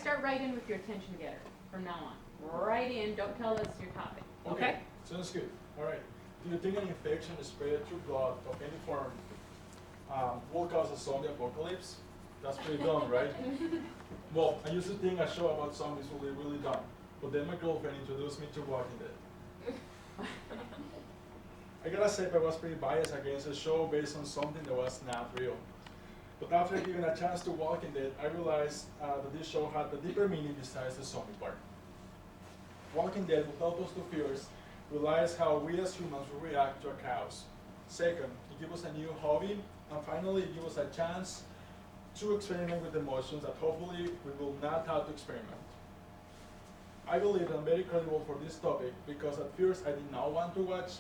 start right in with your attention getter from now on. Right in, don't tell us your topic. Okay? Sounds good. All right. Do you think an infection spread through blood of any form will cause a zombie apocalypse? That's pretty dumb, right? Well, I used to think a show about zombies would be really dumb, but then my girlfriend introduced me to Walking Dead. I gotta say, I was pretty biased against a show based on something that was not real. But after giving a chance to Walking Dead, I realized that this show had a deeper meaning besides the zombie part. Walking Dead will help us to first realize how we as humans will react to a chaos. Second, it gives us a new hobby, and finally, it gives us a chance to experiment with emotions that hopefully we will not have to experiment. I believe I'm very credible for this topic because at first I did not want to watch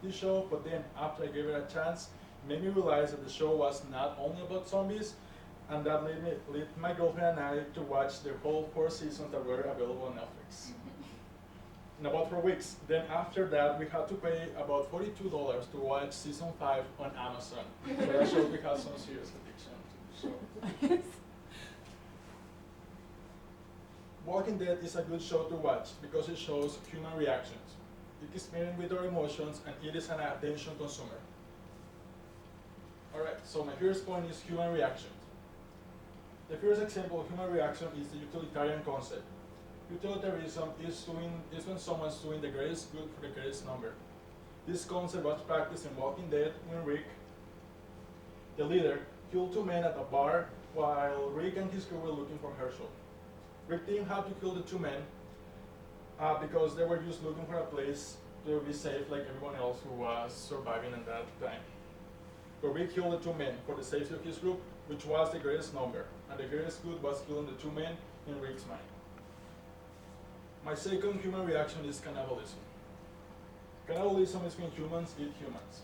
this show, but then after I gave it a chance, it made me realize that the show was not only about zombies, and that led my girlfriend and I to watch the whole 4 seasons that were available on Netflix. In about 4 weeks. Then after that, we had to pay about $42 to watch season 5 on Amazon. So that shows we had some serious addiction to the show. Walking Dead is a good show to watch because it shows human reactions. It is playing with our emotions and it is an attention consumer. Alright, so my first point is human reactions. The first example of human reaction is the utilitarian concept. Utilitarianism is when someone's doing the greatest good for the greatest number. This concept was practiced in Walking Dead when Rick, the leader, killed 2 men at a bar while Rick and his crew were looking for Herschel. Rick didn't have to kill the 2 men because they were just looking for a place to be safe like everyone else who was surviving at that time. But Rick killed the 2 men for the safety of his group, which was the greatest number, and the greatest good was killing the 2 men in Rick's mind. My second human reaction is cannibalism. Cannibalism is when humans eat humans.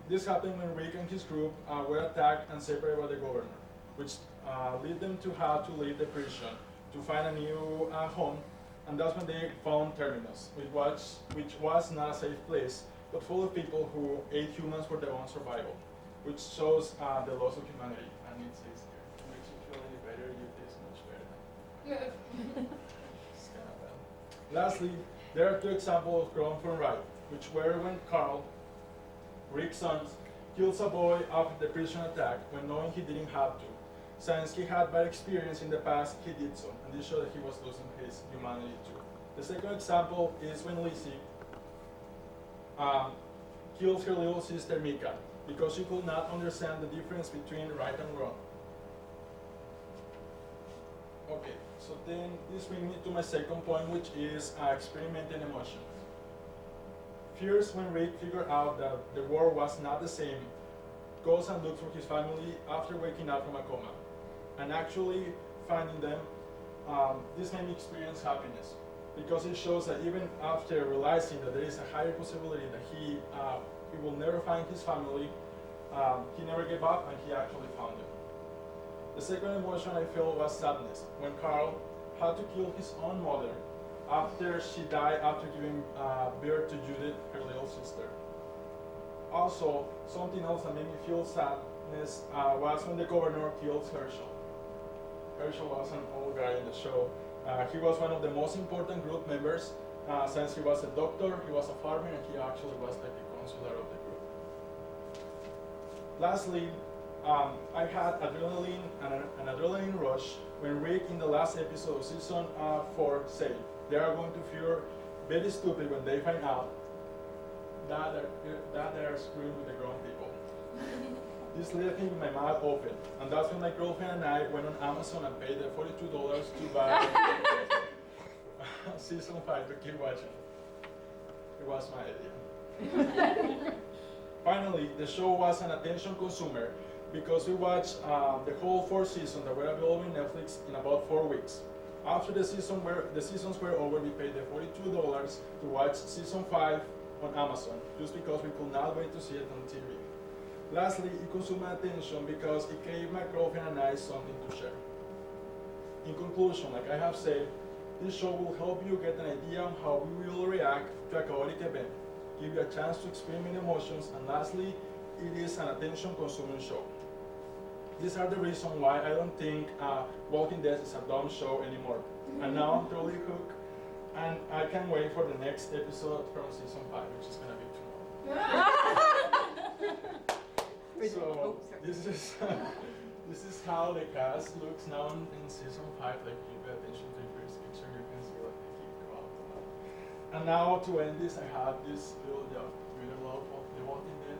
This happened when Rick and his group were attacked and separated by the governor, which led them to have to leave the prison to find a new home, and that's when they found Terminus, which was not a safe place, but full of people who ate humans for their own survival, which shows the loss of humanity. And it says here, it makes you feel any better, you taste much better. It's kind of bad. Lastly, there are 2 examples of grown from right, which were when Carl, Rick's son, kills a boy after the prison attack when knowing he didn't have to. Since he had bad experience in the past, he did so, and this showed that he was losing his humanity too. The second example is when Lizzie kills her little sister Mika because she could not understand the difference between right and wrong. Okay, so then this brings me to my second point, which is experimenting emotions. First, when Rick figured out that the world was not the same, goes and looks for his family after waking up from a coma. And actually finding them, this made me experience happiness, because it shows that even after realizing that there is a higher possibility that he will never find his family, he never gave up and he actually found them. The second emotion I felt was sadness, when Carl had to kill his own mother after she died after giving birth to Judith, her little sister. Also, something else that made me feel sadness was when the governor kills Herschel. Herschel was an old guy in the show. He was one of the most important group members since he was a doctor, he was a farmer, and he actually was like the counselor of the group. Lastly, I had an adrenaline rush when Rick in the last episode of season 4 said they are going to feel very stupid when they find out that they are screwing with the grown people. This left me with my mouth open, and that's when my girlfriend and I went on Amazon and paid the $42 to buy season 5 to keep watching. It was my idea. Finally, the show was an attention consumer because we watched the whole 4 seasons that were available on Netflix in about 4 weeks. After the seasons were over, we paid the $42 to watch season 5 on Amazon, just because we could not wait to see it on TV. Lastly, it consumed my attention because it gave my girlfriend and I something to share. In conclusion, like I have said, this show will help you get an idea on how we will react to a chaotic event, give you a chance to experiment emotions, and lastly, it is an attention-consuming show. these are the reasons why I don't think Walking Dead is a dumb show anymore. And now I'm totally hooked, and I can't wait for the next episode from season 5, which is gonna be tomorrow. So this is how the cast looks now in season 5. Like, if you pay attention to the first picture, you can see like the kid go out a lot. And now to end this, I have this little job. You don't know of the Walking Dead.